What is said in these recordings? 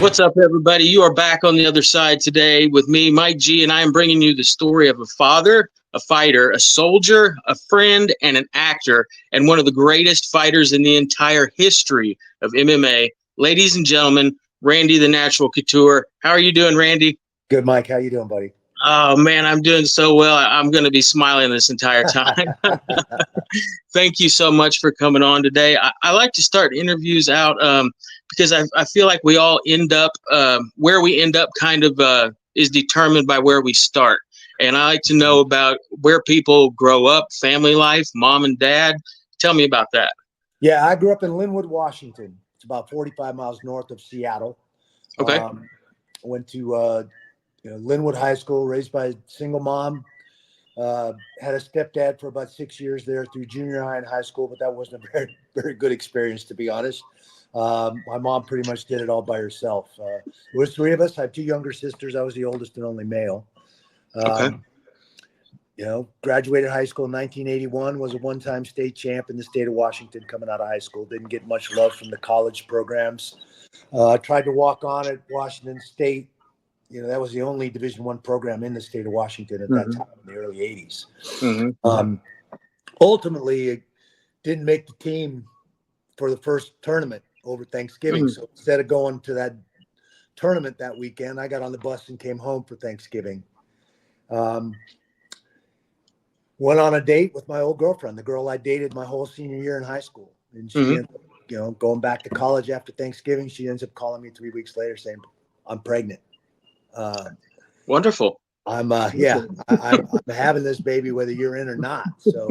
What's up, everybody? You are back on the other side today with me, Mike G, and I am bringing you the story of a father, a fighter, a soldier, a friend, and an actor, and one of the greatest fighters in the entire history of MMA. Ladies and gentlemen, Randy the Natural Couture. How are you doing, Randy? Good, Mike. How you doing, buddy? Oh, man, I'm doing so well. I'm going to be smiling this entire time. Thank you so much for coming on today. I like to start interviews out because I feel like we all end up where we end up kind of is determined by where we start. And I like to know about where people grow up, family life, mom and dad. Tell me about that. Yeah, I grew up in Linwood, Washington. It's about 45 miles north of Seattle. Okay. Went to Linwood High School, raised by a single mom. Had a stepdad for about 6 years there through junior high and high school, but that wasn't a very, very good experience, to be honest. My mom pretty much did it all by herself. There was three of us. I have two younger sisters. I was the oldest and only male. Okay. Graduated high school in 1981, was a one-time state champ in the state of Washington coming out of high school. Didn't get much love from the college programs. Tried to walk on at Washington State. That was the only Division I program in the state of Washington at that time in the early 80s. Mm-hmm. Ultimately, it didn't make the team for the first tournament over Thanksgiving. So instead of going to that tournament that weekend, I got on the bus and came home for Thanksgiving. Went on a date with my old girlfriend, the girl I dated my whole senior year in high school. And she ended up, going back to college after Thanksgiving. She ends up calling me 3 weeks later saying, I'm pregnant. Wonderful. I'm having this baby whether you're in or not. So,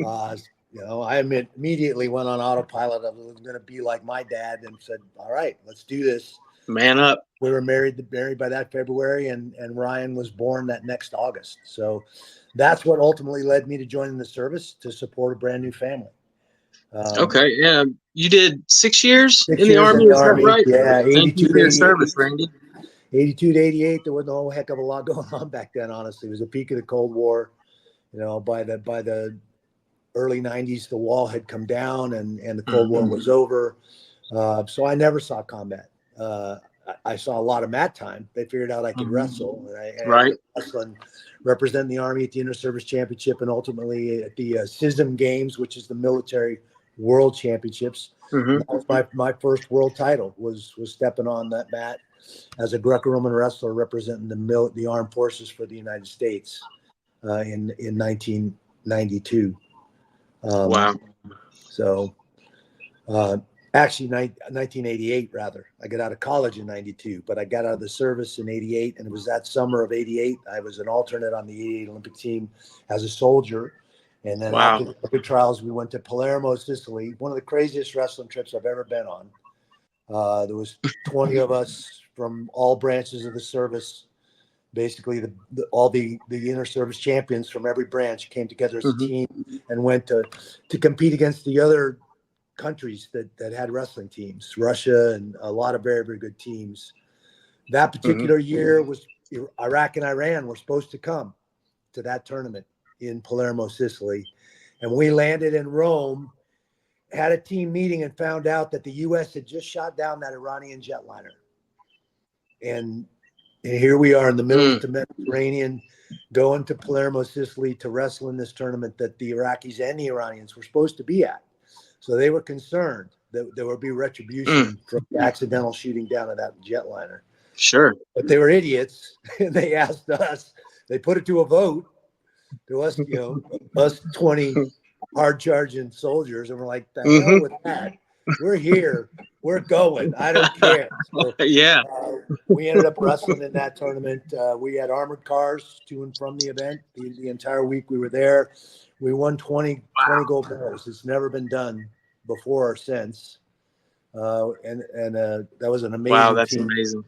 I immediately went on autopilot. I was going to be like my dad and said, all right, let's do this. Man up. We were married by that February, and Ryan was born that next August. So that's what ultimately led me to joining the service to support a brand new family. Okay. Yeah. You did 6 years in the years Army. in the Is that Army. right? Yeah. Thank you for your service, Randy. 82 to 88. There wasn't a whole heck of a lot going on back then, honestly. It was the peak of the Cold War. By the early 90s, the wall had come down and the Cold War was over. So I never saw combat. I saw a lot of mat time. They figured out I could wrestle. And I did wrestling, represent the Army at the Inter-Service Championship and ultimately at the CISM Games, which is the military world championships. That was my first world title, was stepping on that mat as a Greco-Roman wrestler representing the armed forces for the United States in 1992. Wow. So actually 1988 rather. I got out of college in 92, but I got out of the service in 88, and it was that summer of 88. I was an alternate on the 88 Olympic team as a soldier. And then after the Olympic trials, we went to Palermo, Sicily, one of the craziest wrestling trips I've ever been on. There was 20 of us from all branches of the service. Basically, all the inter-service champions from every branch came together as a team and went to compete against the other countries that had wrestling teams, Russia and a lot of very, very good teams. That particular year was Iraq and Iran were supposed to come to that tournament in Palermo, Sicily. And we landed in Rome, had a team meeting, and found out that the U.S. had just shot down that Iranian jetliner. And here we are in the middle of the Mediterranean, going to Palermo, Sicily to wrestle in this tournament that the Iraqis and the Iranians were supposed to be at. So they were concerned that there would be retribution from the accidental shooting down of that jetliner. Sure. But they were idiots, and they asked us, they put it to a vote to us, us 20 hard-charging soldiers, and we're like, the hell with that. We're here. We're going. I don't care. So, we ended up wrestling in that tournament. We had armored cars to and from the event. The entire week we were there. We won 20 gold medals. It's never been done before or since. And that was an amazing Wow, that's team. amazing.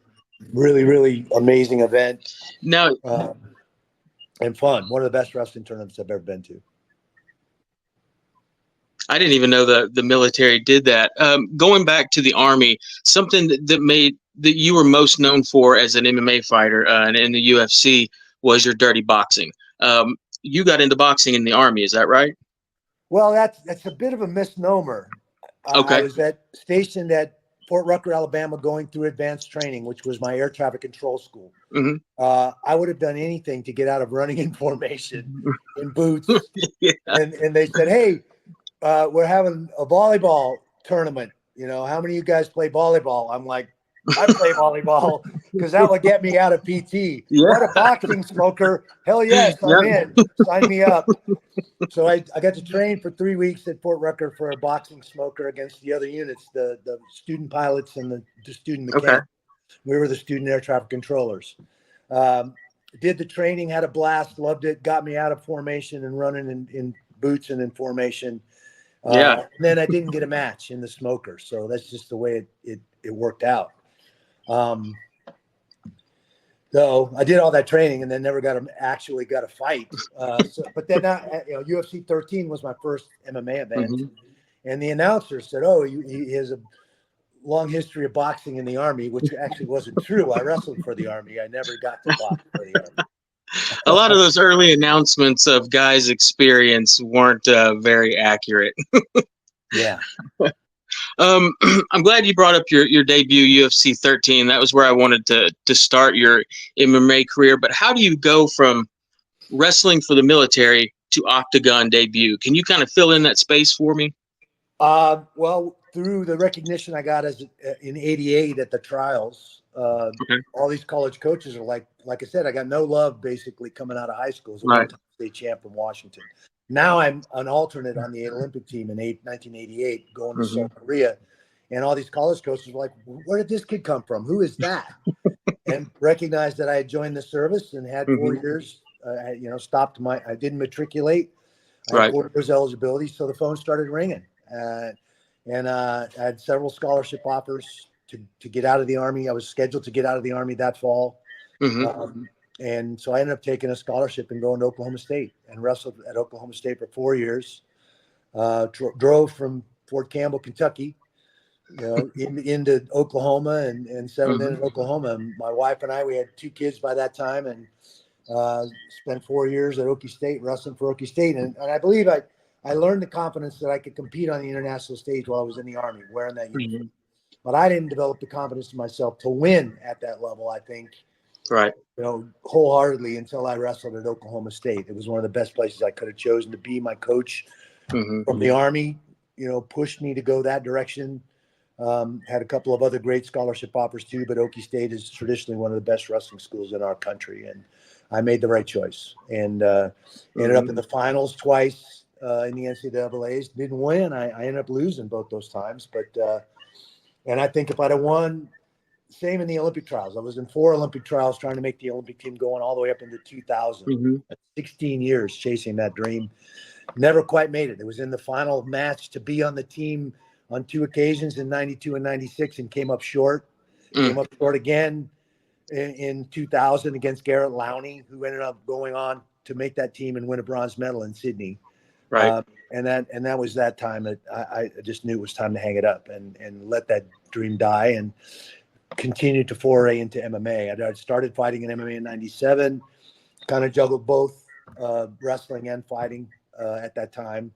Really, really amazing event. Now, and fun. One of the best wrestling tournaments I've ever been to. I didn't even know the military did that. Going back to the Army, something that you were most known for as an MMA fighter and in the UFC was your dirty boxing. You got into boxing in the Army, is that right? Well, that's a bit of a misnomer. Okay. I was stationed at Fort Rucker, Alabama, going through advanced training, which was my air traffic control school. Hmm. I would have done anything to get out of running in formation in boots. Yeah. And they said, hey, we're having a volleyball tournament. How many of you guys play volleyball? I'm like, I play volleyball because that would get me out of PT. Yeah. What, a boxing smoker? Hell yes, I'm in. Sign me up. So I got to train for 3 weeks at Fort Rucker for a boxing smoker against the other units, the student pilots and the student Okay. mechanics. We were the student air traffic controllers. Um, did the training, had a blast, loved it, got me out of formation and running in boots and in formation. Yeah. And then I didn't get a match in the smoker. So that's just the way it worked out. So I did all that training and then never actually got a fight. But then UFC 13 was my first MMA event. Hmm. And the announcer said, oh, he has a long history of boxing in the Army, which actually wasn't true. I wrestled for the Army. I never got to box for the Army. A lot of those early announcements of guys' experience weren't very accurate. Yeah. I'm glad you brought up your debut UFC 13. That was where I wanted to start your MMA career. But how do you go from wrestling for the military to octagon debut? Can you kind of fill in that space for me? Well, through the recognition I got in '88 at the trials, Okay. all these college coaches are like I said, I got no love basically coming out of high school as a Right. one-time state champ from Washington. Now I'm an alternate on the Olympic team in 1988, going to Hmm. South Korea, and all these college coaches were like, "Where did this kid come from? Who is that?" And recognized that I had joined the service and had 4 Hmm. years. I didn't matriculate. I had Right. 4 years eligibility, so the phone started ringing. And I had several scholarship offers to get out of the Army. I was scheduled to get out of the Army that fall. Hmm. And so I ended up taking a scholarship and going to Oklahoma State and wrestled at Oklahoma State for 4 years. Drove from Fort Campbell, Kentucky, into Oklahoma and settled in Oklahoma. And my wife and I, we had 2 kids by that time, and spent 4 years at Okie State wrestling for Okie State. And I believe I learned the confidence that I could compete on the international stage while I was in the Army wearing that uniform. Hmm. But I didn't develop the confidence in myself to win at that level, I think, Right. wholeheartedly until I wrestled at Oklahoma State. It was one of the best places I could have chosen to be. My coach Hmm. from the Army, pushed me to go that direction. Had a couple of other great scholarship offers too, but Okie State is traditionally one of the best wrestling schools in our country. And I made the right choice and ended up in the finals twice in the NCAAs. Didn't win. I ended up losing both those times. And I think if I'd have won, same in the Olympic trials. I was in 4 Olympic trials trying to make the Olympic team going all the way up into 2000. Hmm. 16 years chasing that dream. Never quite made it. It was in the final match to be on the team on 2 occasions in 92 and 96 and came up short. Came up short again in 2000 against Garrett Lowney, who ended up going on to make that team and win a bronze medal in Sydney. Right. And that was that time that I just knew it was time to hang it up and let that dream die and continued to foray into MMA. I started fighting in MMA in '97, kind of juggled both wrestling and fighting at that time.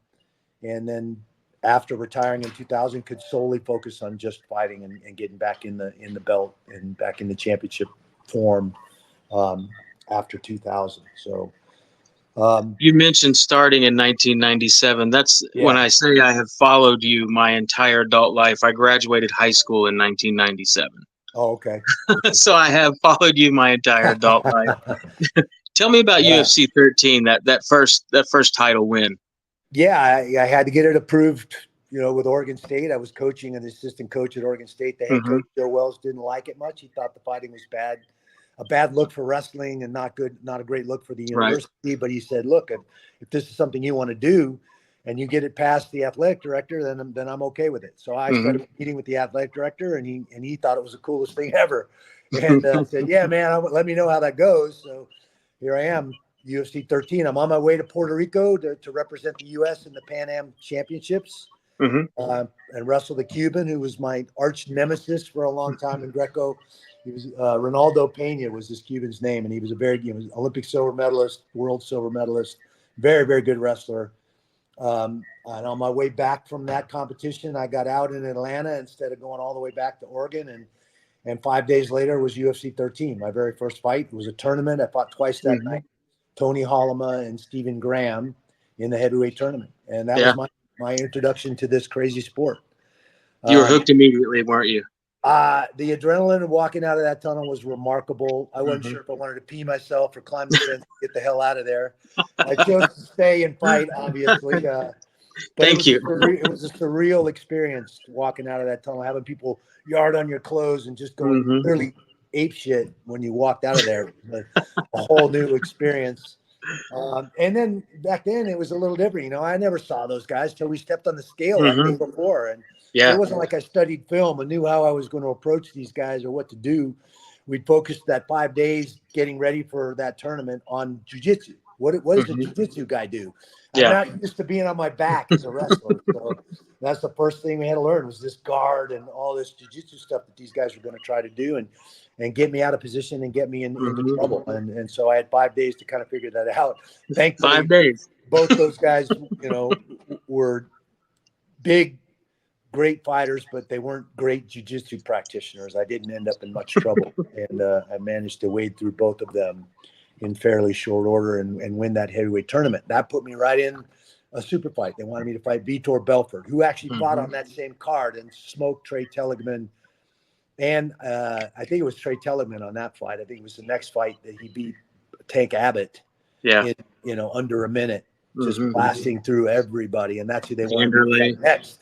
And then after retiring in 2000, could solely focus on just fighting and getting back in the belt and back in the championship form after 2000. So You mentioned starting in 1997. That's when yeah. I say I have followed you my entire adult life. I graduated high school in 1997. Oh, okay. So I have followed you my entire adult life. Tell me about Yeah. UFC 13, that first title win. Yeah, I had to get it approved, with Oregon State. I was coaching an assistant coach at Oregon State. The head Hmm. coach, Joe Wells, didn't like it much. He thought the fighting was bad, a bad look for wrestling and not a great look for the Right. university. But he said, look, if this is something you want to do and you get it past the athletic director, then I'm okay with it. So I Hmm. started meeting with the athletic director and he thought it was the coolest thing ever. And said, yeah, man, let me know how that goes. So here I am. UFC 13. I'm on my way to Puerto Rico to represent the U.S. in the Pan Am Championships Hmm. and wrestle the Cuban, who was my arch nemesis for a long time in Greco. He was Ronaldo Pena was this Cuban's name, and he was he was Olympic silver medalist, world silver medalist, very, very good wrestler. And on my way back from that competition, I got out in Atlanta instead of going all the way back to Oregon. And 5 days later was UFC 13, my very first fight. It was a tournament. I fought twice that Mm-hmm. night, Tony Hollema and Stephen Graham in the heavyweight tournament. And that Yeah. was my introduction to this crazy sport. You were hooked immediately, weren't you? The adrenaline of walking out of that tunnel was remarkable. I wasn't Mm-hmm. sure if I wanted to pee myself or climb the fence and get the hell out of there. I chose to stay and fight, obviously. But Thank you. it was a surreal experience walking out of that tunnel, having people yard on your clothes and just going Mm-hmm. literally ape shit when you walked out of there. A whole new experience. And then back then it was a little different. You know, I never saw those guys till we stepped on the scale that day Mm-hmm. before. And so Yeah. it wasn't like I studied film and knew how I was going to approach these guys or what to do. We'd focused that 5 days getting ready for that tournament on jujitsu. What does a Mm-hmm. jujitsu guy do? I'm Yeah. not used to being on my back as a wrestler. So that's the first thing we had to learn was this guard and all this jujitsu stuff that these guys were going to try to do and get me out of position and get me into Mm-hmm. trouble. And so I had 5 days to kind of figure that out. Thankfully, 5 days. both those guys, were big, great fighters, but they weren't great jujitsu practitioners. I didn't end up in much trouble, and I managed to wade through both of them in fairly short order and win that heavyweight tournament. That put me right in a super fight. They wanted me to fight Vitor Belfort, who actually fought Mm-hmm. on that same card and smoked Trey Telligman. And I think it was Trey Telligman on that fight. I think it was the next fight that he beat Tank Abbott Yeah. in under a minute, just Mm-hmm. blasting through everybody. And that's who they wanted me to Vanderlei. fight next.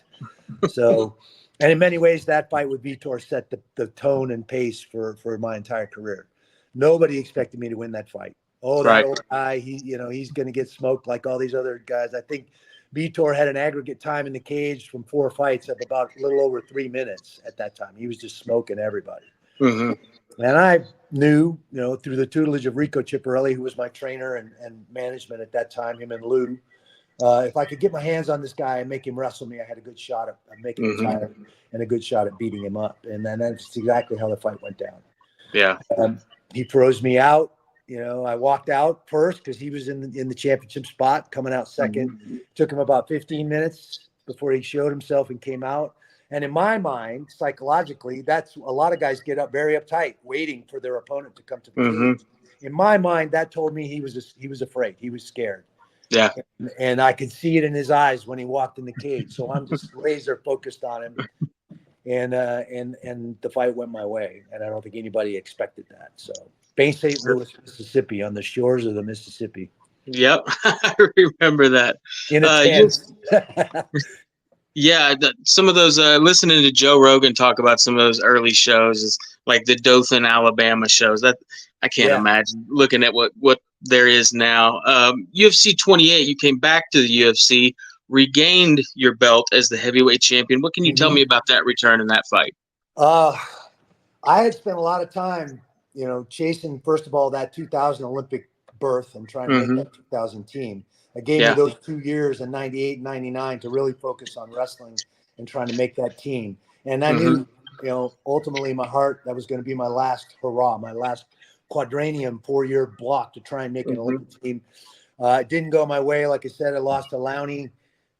So, and in many ways, that fight with Vitor set the tone and pace for my entire career. Nobody expected me to win that fight. Oh, that Right. old guy, he's going to get smoked like all these other guys. I think Vitor had an aggregate time in the cage from 4 fights of about a little over 3 minutes at that time. He was just smoking everybody. Mm-hmm. And I knew, through the tutelage of Rico Chiapparelli, who was my trainer and management at that time, him and Lou, if I could get my hands on this guy and make him wrestle me, I had a good shot at making him Mm-hmm. tired and a good shot at beating him up. And then that's exactly how the fight went down. Yeah. He throws me out. I walked out first because he was in the championship spot, coming out second. Mm-hmm. Took him about 15 minutes before he showed himself and came out. And in my mind, psychologically, that's a lot of guys get up very uptight, waiting for their opponent to come to the Mm-hmm. cage. In my mind, that told me he was afraid. He was scared. Yeah. And I could see it in his eyes when he walked in the cage. So I'm just laser focused on him. And the fight went my way. And I don't think anybody expected that. So Bay St. Louis, Mississippi, on the shores of the Mississippi. Yep. I remember that. In a You tent. Yeah, some of those listening to Joe Rogan talk about some of those early shows is like the Dothan, Alabama shows. That I can't Yeah. imagine looking at what there is now. UFC 28, you came back to the UFC, regained your belt as the heavyweight champion. What can you tell me about that return and that fight? I had spent a lot of time, chasing, first of all, that 2000 Olympic berth and trying to make Mm-hmm. that 2000 team. It gave me Yeah. those 2 years in 98 and 99 to really focus on wrestling and trying to make that team. And I Mm-hmm. knew, ultimately in my heart, that was going to be my last hurrah, my last quadrennium 4-year block to try and make an Mm-hmm. Olympic team. It didn't go my way. Like I said, I lost to Lowney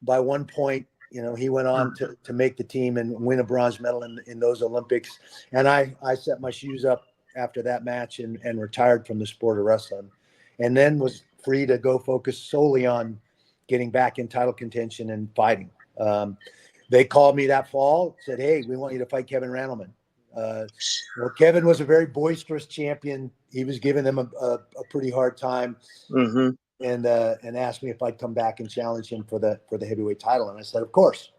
by 1 point. He went on to make the team and win a bronze medal in those Olympics. And I set my shoes up after that match and retired from the sport of wrestling, and then was free to go focus solely on getting back in title contention and fighting. They called me that fall, said, "Hey, we want you to fight Kevin Randleman." Well, Kevin was a very boisterous champion. He was giving them a pretty hard time. Mm-hmm. And asked me if I'd come back and challenge him for the heavyweight title. And I said, of course,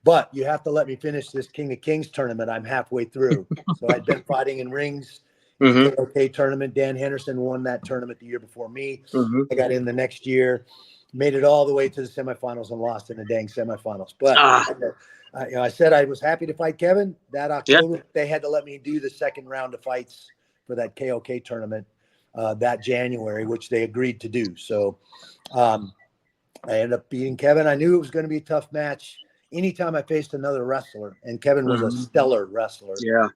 but you have to let me finish this King of Kings tournament. I'm halfway through. So I'd been fighting in rings in Mm-hmm. the KOK tournament. Dan Henderson won that tournament the year before me. Mm-hmm. I got in the next year, made it all the way to the semifinals and lost in the dang semifinals. But I said I was happy to fight Kevin. That October, they had to let me do the second round of fights for that KOK tournament. That January, which they agreed to do. So I ended up beating Kevin. I knew it was going to be a tough match anytime I faced another wrestler, and Kevin was a Mm-hmm. stellar wrestler. Yeah.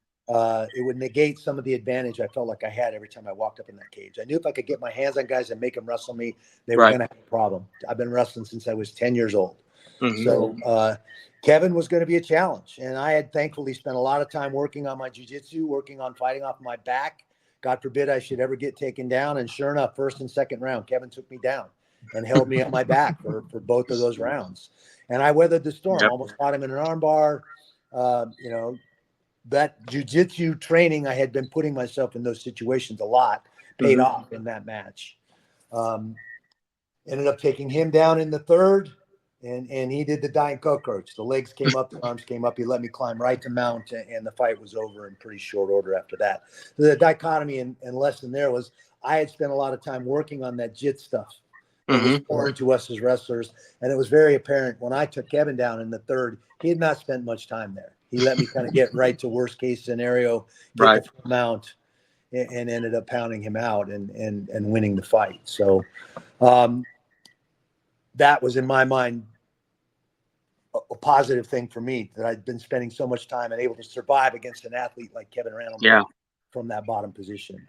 it would negate some of the advantage I felt like I had every time I walked up in that cage. I knew if I could get my hands on guys and make them wrestle me, they were Right. going to have a problem. I've been wrestling since I was 10 years old. Mm-hmm. So Kevin was going to be a challenge. And I had thankfully spent a lot of time working on my jiu-jitsu, working on fighting off my back. God forbid I should ever get taken down. And sure enough, first and second round, Kevin took me down and held me on my back for both of those rounds. And I weathered the storm, Yep. almost caught him in an armbar. That jiu-jitsu training, I had been putting myself in those situations a lot, paid off in that match. Ended up taking him down in the third, and he did the dying cockroach. The legs came up, the arms came up. He let me climb right to mount, and the fight was over in pretty short order after that. So the dichotomy and lesson there was I had spent a lot of time working on that jit stuff. It was foreign to us as wrestlers, and it was very apparent when I took Kevin down in the third. He had not spent much time there. He let me kind of get right to worst case scenario, get the full mount, and ended up pounding him out and winning the fight. So that was, in my mind, a positive thing for me, that I'd been spending so much time and able to survive against an athlete like Kevin Randleman from that bottom position.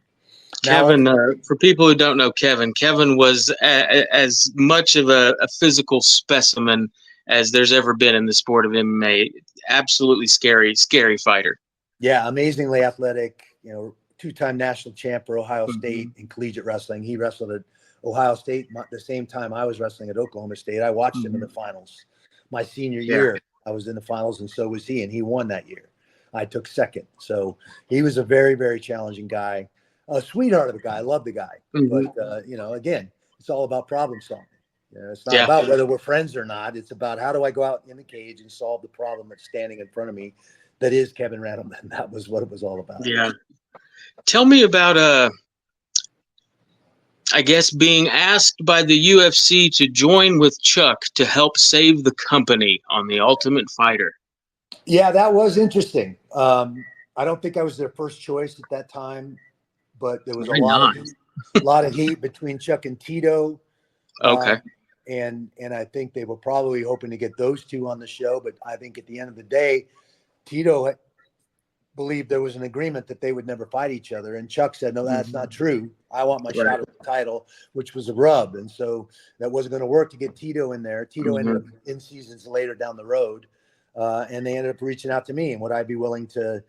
Kevin, for people who don't know Kevin was as much of a physical specimen as there's ever been in the sport of MMA. Absolutely scary fighter. Yeah, amazingly athletic, two-time national champ for Ohio State in collegiate wrestling. He wrestled at Ohio State the same time I was wrestling at Oklahoma State. I watched him in the finals. My senior year, I was in the finals, and so was he, and he won that year. I took second. So he was a very, very challenging guy. A sweetheart of a guy. I love the guy. But, again, it's all about problem solving. It's not about whether we're friends or not. It's about how do I go out in the cage and solve the problem that's standing in front of me. That is Kevin Randleman. That was what it was all about. Yeah. Tell me about, I guess, being asked by the UFC to join with Chuck to help save the company on The Ultimate Fighter. Yeah, that was interesting. I don't think I was their first choice at that time, but there was a lot of heat between Chuck and Tito. Okay. And I think they were probably hoping to get those two on the show. But I think at the end of the day, Tito believed there was an agreement that they would never fight each other. And Chuck said, no, that's not true. I want my shot at the title, which was a rub. And so that wasn't going to work to get Tito in there. Tito ended up in seasons later down the road. And they ended up reaching out to me, and would I be willing to,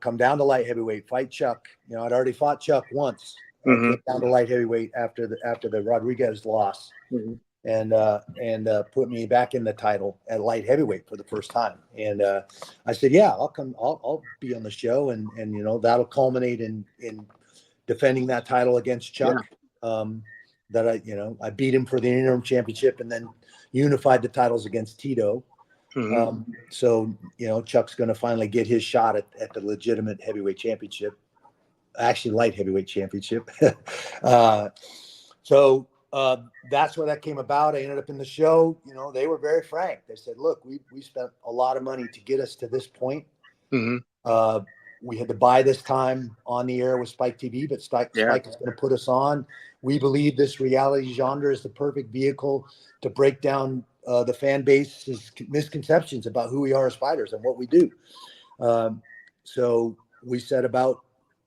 come down to light heavyweight, fight Chuck. I'd already fought Chuck once. Came down to light heavyweight after the Rodriguez loss. And put me back in the title at light heavyweight for the first time. And I said, yeah, I'll come. I'll be on the show, and that'll culminate in defending that title against Chuck. That I beat him for the interim championship, and then unified the titles against Tito. So Chuck's going to finally get his shot at the legitimate heavyweight championship, actually light heavyweight championship. So that's where that came about. I ended up in the show. They were very frank. They said, look, we spent a lot of money to get us to this point. We had to buy this time on the air with Spike TV, but Spike is going to put us on. We believe this reality genre is the perfect vehicle to break down the fan base's misconceptions about who we are as fighters and what we do. So we set about,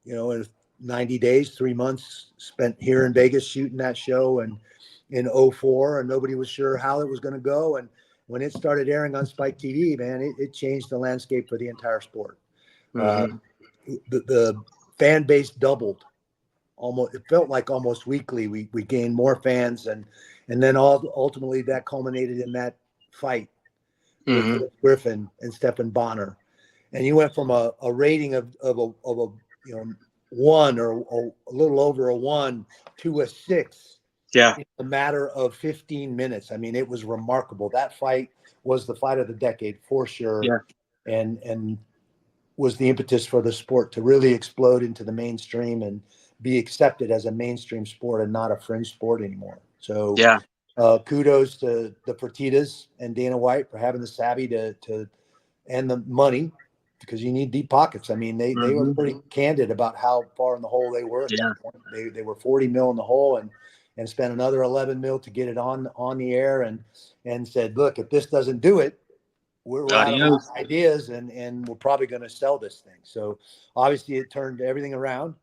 in 90 days, 3 months spent here in Vegas shooting that show, and in 2004, and nobody was sure how it was going to go. And when it started airing on Spike TV, man, it changed the landscape for the entire sport. The fan base doubled. Almost, it felt like almost weekly. We gained more fans, and then ultimately that culminated in that fight with Griffin and Stephan Bonner. And you went from a rating of a 1 or a little over a 1 to a 6 in a matter of 15 minutes. I mean, it was remarkable. That fight was the fight of the decade for sure. And was the impetus for the sport to really explode into the mainstream and be accepted as a mainstream sport and not a fringe sport anymore. So kudos to the Fertittas and Dana White for having the savvy to and the money, because you need deep pockets. I mean, they were pretty candid about how far in the hole they were at that point. They were 40 mil in the hole and spent another 11 mil to get it on the air, and said, look, if this doesn't do it, we're out of Adios. ideas, and we're probably going to sell this thing. So obviously it turned everything around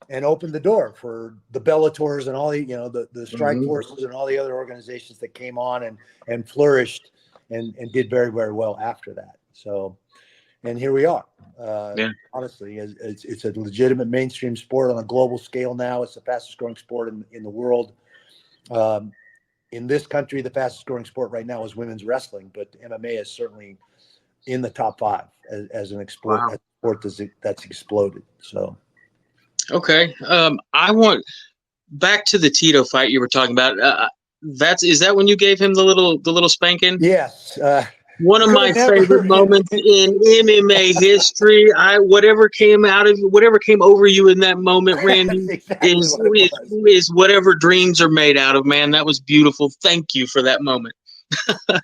and opened the door for the Bellators and all the, the strike Mhm. forces and all the other organizations that came on and flourished and did very, very well after that. So, and here we are. Yeah. Honestly, it's a legitimate mainstream sport on a global scale now. It's the fastest growing sport in the world. Um, in this country, the fastest growing sport right now is women's wrestling, but MMA is certainly in the top five as an sport Wow. that's exploded. So, Okay. I want back to the Tito fight you were talking about. Is that when you gave him the little spanking? yes, One of could my have favorite never. moments in MMA history. Whatever came over you in that moment, That's Randy, exactly is what it is was. is whatever dreams are made out of. Man, that was beautiful. Thank you for that moment.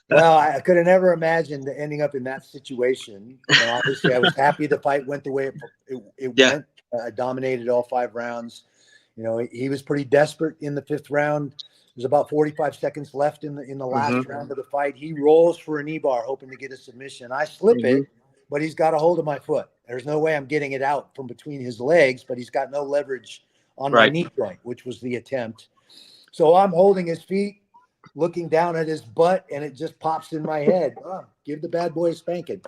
Well, I could have never imagined ending up in that situation. Obviously, I was happy the fight went the way it Yeah. went. I dominated all 5 rounds. He was pretty desperate in the fifth round. There's about 45 seconds left in the Hmm. last round of the fight. He rolls for a knee bar, hoping to get a submission. I slip Hmm. it, but he's got a hold of my foot. There's no way I'm getting it out from between his legs, but he's got no leverage on my Right. knee joint, which was the attempt. So I'm holding his feet, looking down at his butt, and it just pops in my head. Oh, give the bad boy a spanking.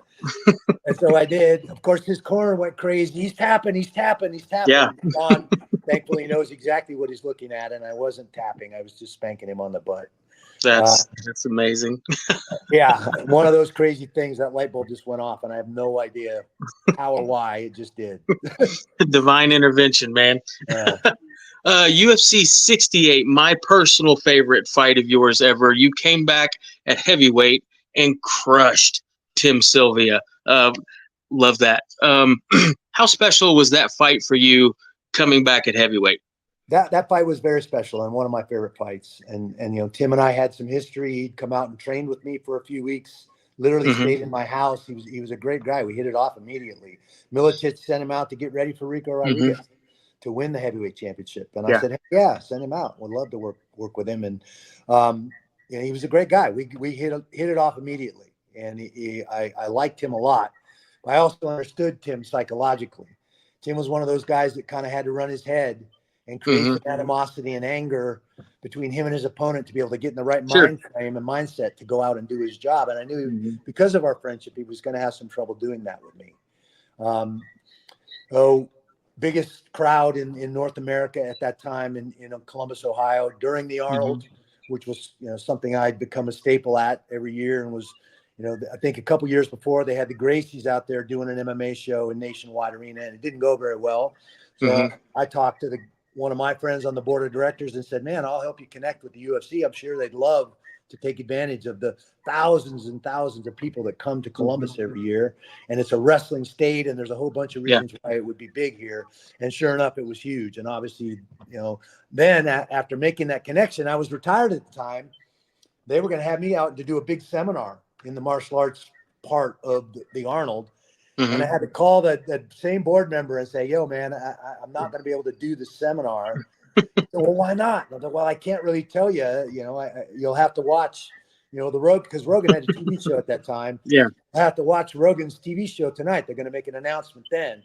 And so I did. Of course, his corner went crazy. He's tapping, he's tapping, he's Yeah. tapping. Don, thankfully, knows exactly what he's looking at, and I wasn't tapping. I was just spanking him on the butt. Uh, That's amazing. yeah, one of those crazy things. That light bulb just went off, and I have no idea how or why. It just did. Divine intervention, man. Yeah. UFC 68, my personal favorite fight of yours ever. You came back at heavyweight and crushed Tim Sylvia. Love that. How special was that fight for you coming back at heavyweight? That fight was very special and one of my favorite fights. And Tim and I had some history. He'd come out and trained with me for a few weeks. Literally Hmm. stayed in my house. He was a great guy. We hit it off immediately. Milicic sent him out to get ready for Rico Hmm. Rodriguez to win the heavyweight championship. And I Yeah. said, hey, yeah, send him out. Would love to work with him. And um, he was a great guy. We hit it off immediately, and I liked him a lot. But I also understood Tim psychologically. Tim was one of those guys that kind of had to run his head and create Hmm. some animosity and anger between him and his opponent to be able to get in the right Sure. mind frame and mindset to go out and do his job. And I knew Hmm. because of our friendship, he was going to have some trouble doing that with me. Um, oh, biggest crowd in North America at that time in Columbus, Ohio during the Hmm. Arnold, which was something I'd become a staple at every year, and was I think a couple years before they had the Gracies out there doing an MMA show in Nationwide Arena, and it didn't go very well. Hmm. So I talked to one of my friends on the board of directors and said, "Man, I'll help you connect with the UFC. I'm sure they'd love to take advantage of the thousands and thousands of people that come to Hmm. Columbus every year. And it's a wrestling state, and there's a whole bunch of Yeah. reasons why it would be big here." And sure enough, it was huge. And obviously, then after making that connection, I was retired at the time. They were going to have me out to do a big seminar in the martial arts part of the Arnold. And I Hmm. had to call that same board member and say, "Yo, man, I'm not going to be able to do the seminar." So, well, why not? I said, well, I can't really tell you. You'll have to watch, the Rogan, because Rogan had a TV show at that time. Yeah. I have to watch Rogan's TV show tonight. They're going to make an announcement then.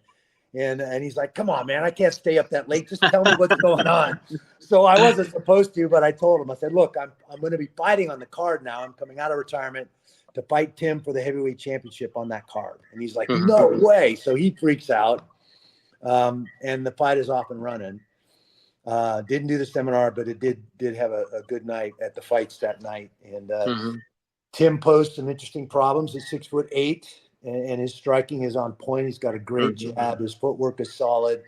And he's like, "Come on, man, I can't stay up that late. Just tell me what's going on." So I wasn't supposed to, but I told him, I said, "Look, I'm going to be fighting on the card now. I'm coming out of retirement to fight Tim for the heavyweight championship on that card." And he's like, Hmm. "No way." So he freaks out. And the fight is off and running. Didn't do the seminar, but it did have a good night at the fights that night. And Hmm. Tim posed some interesting problems. He's 6'8", and his striking is on point. He's got a great Hmm. jab. His footwork is solid.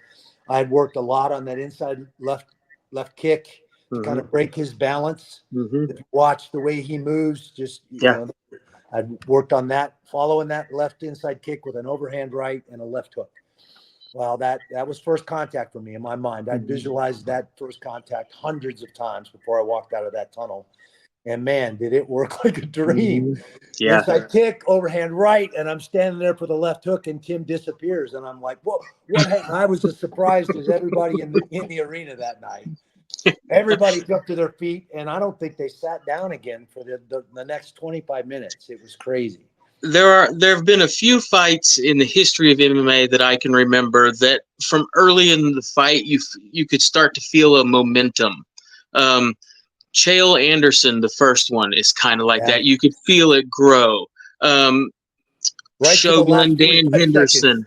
I had worked a lot on that inside left kick to kind Hmm. of break his balance. Hmm. If you watch the way he moves, just Yeah. I'd worked on that, following that left inside kick with an overhand right and a left hook. Well, that was first contact for me in my mind. I Hmm. visualized that first contact hundreds of times before I walked out of that tunnel. And man, did it work like a dream. Hmm. Yeah. Inside kick, overhand right, and I'm standing there for the left hook, and Tim disappears. And I'm like, what happened? I was as surprised as everybody in the arena that night. Everybody jumped to their feet, and I don't think they sat down again for the next 25 minutes. It was crazy. there have been a few fights in the history of MMA that I can remember that from early in the fight you could start to feel a momentum. Um, Chael Anderson, the first one, is kind of like Yeah. that. You could feel it grow. Um, Right to the last Shogun, Dan 45 seconds. Henderson.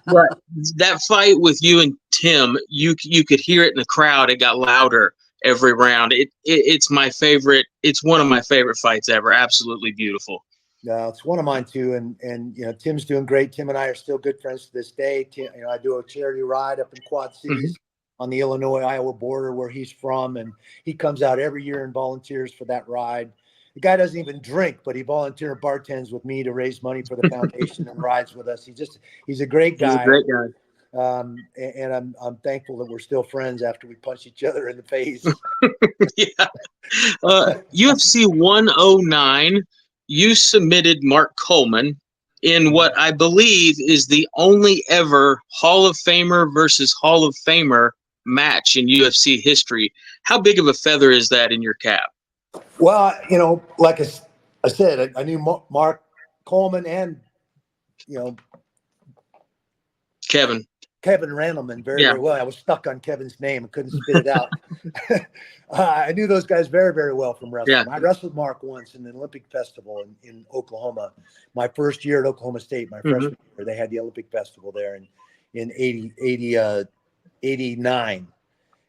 Right. That fight with you and Tim, you could hear it in the crowd. It got louder every round. It's my favorite. It's one of my favorite fights ever. Absolutely beautiful. It's one of mine too, and Tim's doing great. Tim and I are still good friends to this day. Tim, I do a charity ride up in Quad Cities on the Illinois-Iowa border where he's from, and he comes out every year and volunteers for that ride. The guy doesn't even drink, but he volunteer bartends with me to raise money for the foundation and rides with us. He's a great He's a guy. great guy. And I'm thankful that we're still friends after we punch each other in the face. Yeah. UFC 109, you submitted Mark Coleman in what I believe is the only ever Hall of Famer versus Hall of Famer match in UFC history. How big of a feather is that in your cap? Well, like I said, I knew Mark Coleman and, Kevin. Kevin Randleman very, Yeah. very well. I was stuck on Kevin's name and couldn't spit it out. I knew those guys very, very well from wrestling. Yeah. I wrestled Mark once in an Olympic festival in Oklahoma. My first year at Oklahoma State, my freshman year, they had the Olympic festival there in 89.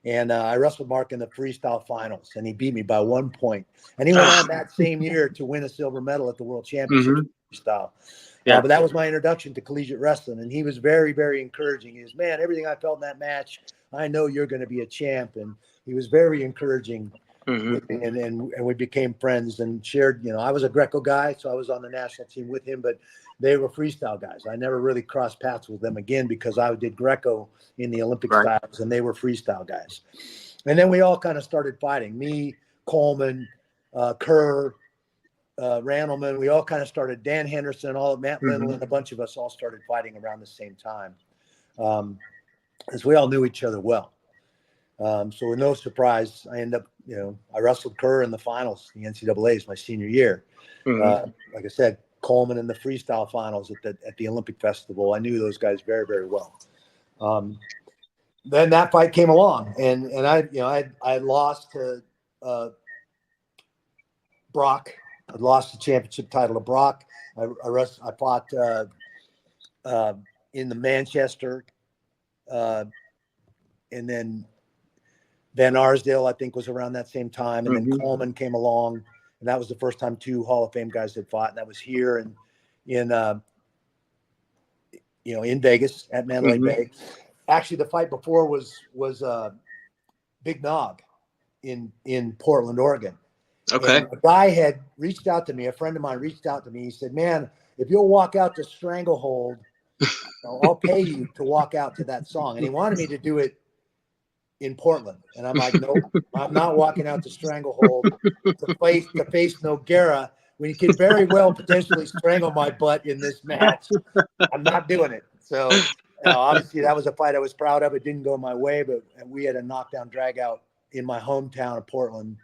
And I wrestled Mark in the freestyle finals, and he beat me by 1 point. And he went on that same year to win a silver medal at the World Championship freestyle. Yeah. But that was my introduction to collegiate wrestling, and he was very, very encouraging. He was, man, everything I felt in that match, I know you're going to be a champ. And he was very encouraging with me, and we became friends and shared, I was a Greco guy, so I was on the national team with him, but they were freestyle guys. I never really crossed paths with them again because I did Greco in the Olympic styles, and they were freestyle guys. And then we all kind of started fighting. Me, Coleman, Kerr, Randleman, we all kind of started. Dan Henderson, all of Matt Lindland, a bunch of us all started fighting around the same time, as we all knew each other well. So with no surprise, I ended up, I wrestled Kerr in the finals, the NCAA's my senior year. Like I said, Coleman in the freestyle finals at the Olympic Festival. I knew those guys very, very well. Then that fight came along, and I lost to Brock. I lost the championship title to Brock. I fought in the Manchester, and then Van Arsdale, I think, was around that same time, and then Coleman came along, and that was the first time two Hall of Fame guys had fought, and that was here in Vegas at Mandalay Bay. Actually, the fight before was Big Nog in Portland, Oregon. Okay. And a guy had reached out to me. A friend of mine reached out to me. He said, "Man, if you'll walk out to Stranglehold, I'll pay you to walk out to that song." And he wanted me to do it in Portland, and I'm like, "Nope, I'm not walking out to Stranglehold to face Nogueira when he could very well potentially strangle my butt in this match. I'm not doing it." So obviously that was a fight I was proud of. It didn't go my way, but we had a knockdown drag out in my hometown of Portland.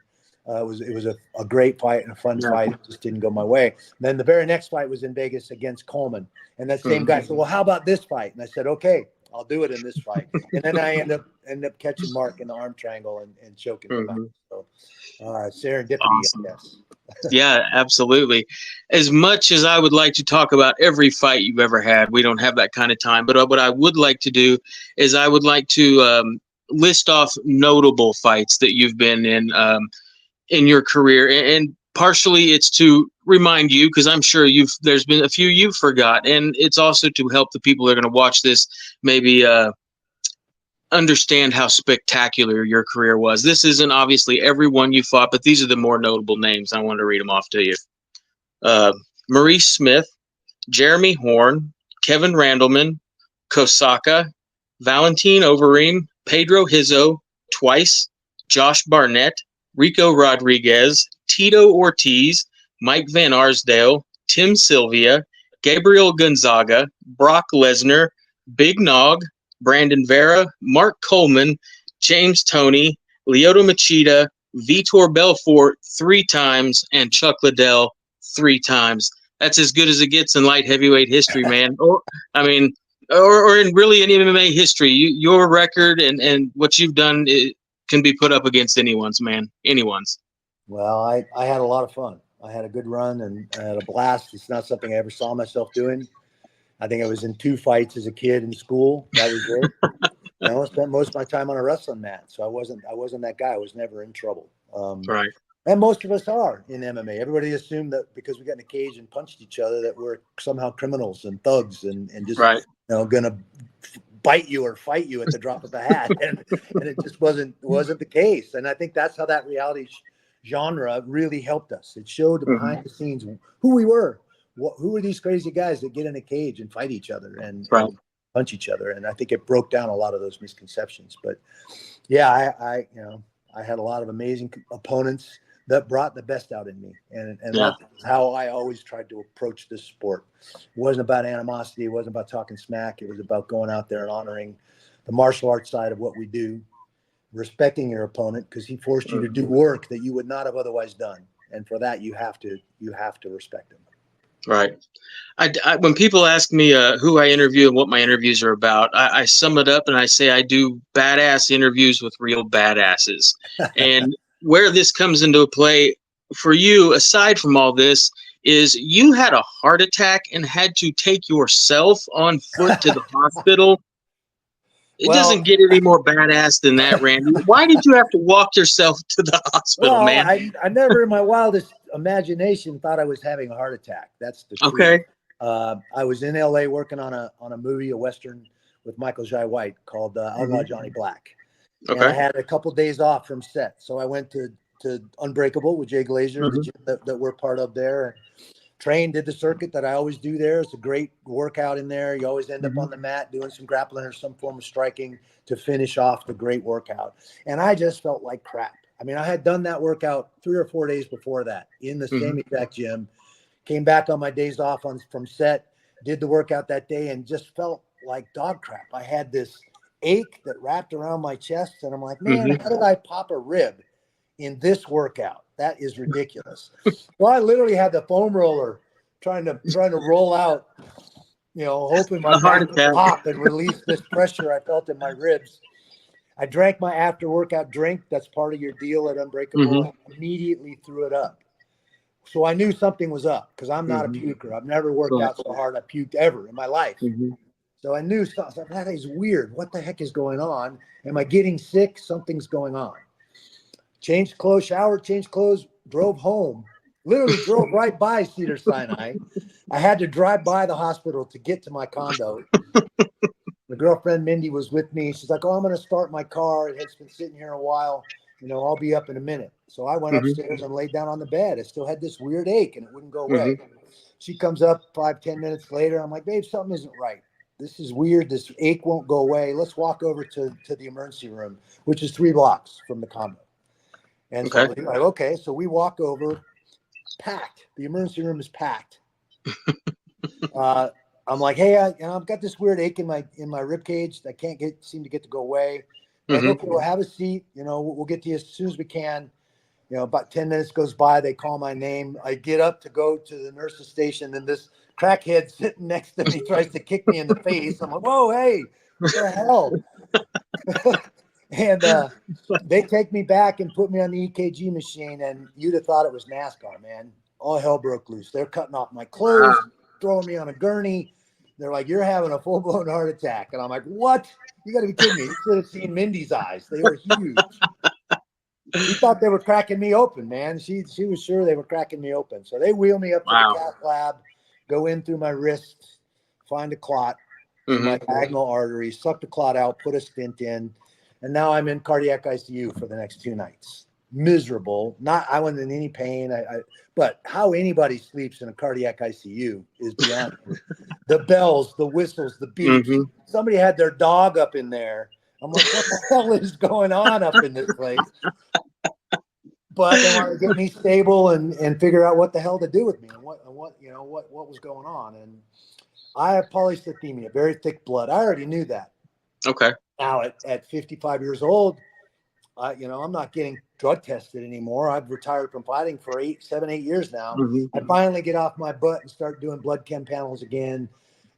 It was a great fight and a fun fight. It just didn't go my way. And then the very next fight was in Vegas against Coleman, and that same guy said, "Well, how about this fight?" And I said, "Okay, I'll do it in this fight." And then I end up catching Mark in the arm triangle and choking him out. So serendipity, Awesome. I guess. Yeah, absolutely. As much as I would like to talk about every fight you've ever had, we don't have that kind of time. But what I would like to do is I would like to list off notable fights that you've been in your career, and partially it's to remind you, because I'm sure there's been a few you forgot, and it's also to help the people that are going to watch this maybe understand how spectacular your career was. This isn't obviously everyone you fought, but these are the more notable names. I wanted to read them off to you. Maurice Smith, Jeremy Horn, Kevin Randleman, Kosaka, Valentin Overeem, Pedro Hizzo, Twice, Josh Barnett, Rico Rodriguez, Tito Ortiz, Mike Van Arsdale, Tim Sylvia, Gabriel Gonzaga, Brock Lesnar, Big Nog, Brandon Vera, Mark Coleman, James Toney, Lyoto Machida, Vitor Belfort 3 times, and Chuck Liddell 3 times. that's as good as it gets in light heavyweight history, man. Or I mean, or in really any MMA history. Your record and what you've done can be put up against anyone's, man. Anyone's. Well, I had a lot of fun. I had a good run and I had a blast. It's not something I ever saw myself doing. I think I was in 2 fights as a kid in school. That was it. I spent most of my time on a wrestling mat, so I wasn't that guy. I was never in trouble. Right. And most of us are in MMA. Everybody assumed that because we got in a cage and punched each other that we're somehow criminals and thugs and just Right. gonna bite you or fight you at the drop of a hat, and it just wasn't the case. And I think that's how that reality genre really helped us. It showed the behind the scenes who we were. Who are these crazy guys that get in a cage and fight each other and punch each other? And I think it broke down a lot of those misconceptions. But yeah, I had a lot of amazing opponents that brought the best out in me. And that's how I always tried to approach this sport. It wasn't about animosity. It wasn't about talking smack. It was about going out there and honoring the martial arts side of what we do, respecting your opponent because he forced you to do work that you would not have otherwise done. And for that, you have to respect him. Right. When people ask me who I interview and what my interviews are about, I sum it up and I say I do badass interviews with real badasses. And where this comes into play for you, aside from all this, is you had a heart attack and had to take yourself on foot to the hospital. It doesn't get any more badass than that, Randy. Why did you have to walk yourself to the hospital, man? I never in my wildest imagination thought I was having a heart attack. That's the truth. Okay. I was in LA working on a movie, a Western with Michael Jai White called Outlaw Johnny Black. And I had a couple days off from set. So I went to Unbreakable with Jay Glazer, the gym that we're part of there. And trained, did the circuit that I always do there. It's a great workout in there. You always end up on the mat doing some grappling or some form of striking to finish off the great workout. And I just felt like crap. I mean, I had done that workout 3 or 4 days before that in the same exact gym. Came back on my days off from set, did the workout that day, and just felt like dog crap. I had this ache that wrapped around my chest, and I'm like, man, how did I pop a rib in this workout? That is ridiculous. Well, I literally had the foam roller trying to roll out, hoping my back would pop and release this pressure I felt in my ribs. I drank my after workout drink. That's part of your deal at Unbreakable. I immediately threw it up. So I knew something was up because I'm not a puker. I've never worked out so hard I puked ever in my life. So I knew something. That is weird. What the heck is going on? Am I getting sick? Something's going on. Changed clothes, showered, changed clothes, drove home. Literally drove right by Cedar Sinai. I had to drive by the hospital to get to my condo. My girlfriend Mindy was with me. She's like, "Oh, I'm going to start my car. It's been sitting here a while. I'll be up in a minute." So I went upstairs and laid down on the bed. I still had this weird ache and it wouldn't go away. She comes up 5-10 minutes later. I'm like, "Babe, something isn't right. This is weird. This ache won't go away. Let's walk over to the emergency room, which is 3 blocks from the condo." And so we're like, okay, so we walk over, packed. The emergency room is packed. I'm like, "Hey, I've got this weird ache in my rib cage. I can't seem to get to go away." Like, "Okay, well, have a seat. We'll get to you as soon as we can." About 10 minutes goes by. They call my name. I get up to go to the nurse's station, and this crackhead sitting next to me tries to kick me in the face. I'm like, "Whoa, hey, what the hell?" And they take me back and put me on the EKG machine, and you'd have thought it was NASCAR, man. All hell broke loose. They're cutting off my clothes, throwing me on a gurney. They're like, "You're having a full-blown heart attack." And I'm like, "What? You got to be kidding me." You should have seen Mindy's eyes. They were huge. She thought they were cracking me open, man. She was sure they were cracking me open. So they wheel me up to the cath lab, go in through my wrist, find a clot in my diagonal artery, suck the clot out, put a stent in. And now I'm in cardiac ICU for the next 2 nights. Miserable. I wasn't in any pain. But how anybody sleeps in a cardiac ICU is beyond me. The bells, the whistles, the beeps. Somebody had their dog up in there. I'm like, what the hell is going on up in this place? But they wanted to get me stable and figure out what the hell to do with me and what was going on. And I have polycythemia, very thick blood. I already knew that. Okay. Now at 55 years old, I'm not getting drug tested anymore. I've retired from fighting for 7, 8 years now. Mm-hmm. I finally get off my butt and start doing blood chem panels again.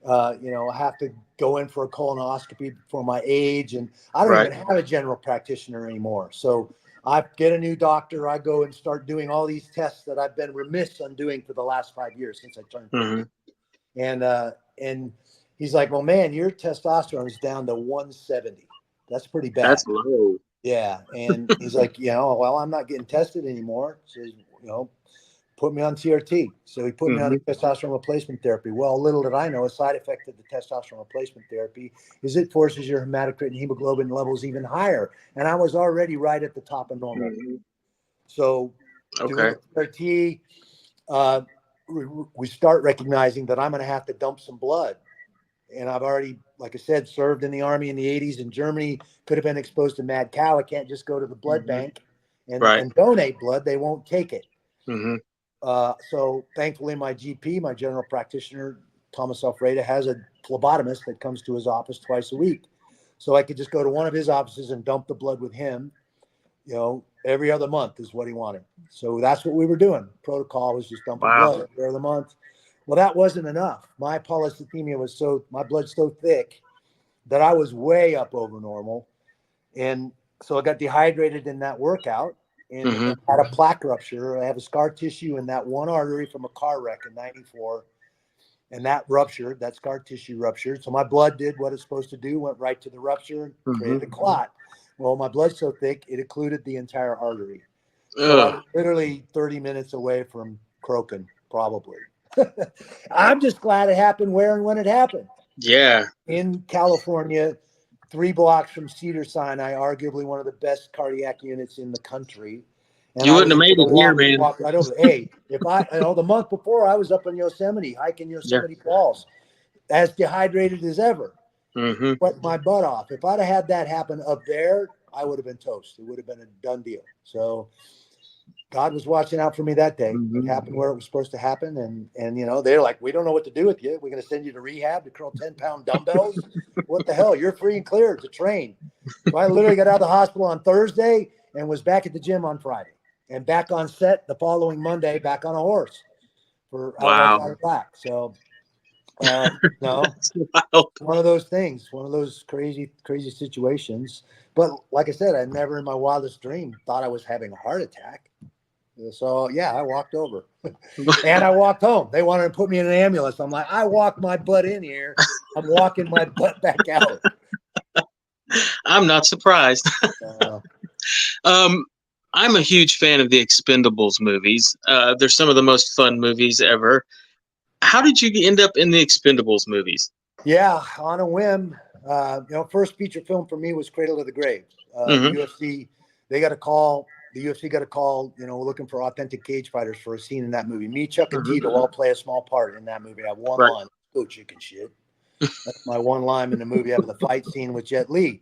I have to go in for a colonoscopy for my age, and I don't Right. even have a general practitioner anymore. So I get a new doctor. I go and start doing all these tests that I've been remiss on doing for the last 5 years since I turned 50. Mm-hmm. And he's like, well, man, your testosterone is down to 170. That's pretty bad. That's low. Yeah. And he's like, well, I'm not getting tested anymore. So, put me on TRT. So he put me on testosterone replacement therapy. Well, little did I know, a side effect of the testosterone replacement therapy is it forces your hematocrit and hemoglobin levels even higher. And I was already right at the top of normal. Mm-hmm. So doing the TRT, we start recognizing that I'm going to have to dump some blood. And I've already, like I said, served in the Army in the 80s in Germany, could have been exposed to mad cow. I can't just go to the blood bank and donate blood. They won't take it. Mm-hmm. So thankfully, my GP, my general practitioner, Thomas Alfreda, has a phlebotomist that comes to his office twice a week. So I could just go to one of his offices and dump the blood with him, every other month is what he wanted. So that's what we were doing. Protocol was just dumping blood every other month. Well, that wasn't enough. My polycythemia my blood's so thick that I was way up over normal. And so I got dehydrated in that workout and had a plaque rupture. I have a scar tissue in that one artery from a car wreck in 94. And that ruptured, that scar tissue ruptured. So my blood did what it's supposed to do, went right to the rupture and created a clot. Well, my blood's so thick, it occluded the entire artery. So I'm literally 30 minutes away from croaking, probably. I'm just glad it happened where and when it happened. Yeah. In California, 3 blocks from Cedars-Sinai, arguably one of the best cardiac units in the country. And You wouldn't have made it here, man. Walk right over. Hey, the month before I was up in Yosemite, hiking Yosemite Falls, as dehydrated as ever. Sweat my butt off. If I'd have had that happen up there, I would have been toast. It would have been a done deal. So God was watching out for me that day. It happened where it was supposed to happen. And they're like, we don't know what to do with you. We're going to send you to rehab to curl 10-pound dumbbells. What the hell? You're free and clear to train. So I literally got out of the hospital on Thursday and was back at the gym on Friday and back on set the following Monday, back on a horse for Outlaw Black. So, no, one of those things, one of those crazy, crazy situations. But like I said, I never in my wildest dream thought I was having a heart attack. So, yeah, I walked over and I walked home. They wanted to put me in an ambulance. I'm like, I walked my butt in here. I'm walking my butt back out. I'm not surprised. I'm a huge fan of the Expendables movies. They're some of the most fun movies ever. How did you end up in the Expendables movies? Yeah, on a whim. First feature film for me was Cradle to the Grave. The UFC, got a call. The UFC got a call, looking for authentic cage fighters for a scene in that movie. Me, Chuck, and Tito all play a small part in that movie. I have one line, "Go chicken shit." That's my one line in the movie. I have the fight scene with Jet Li.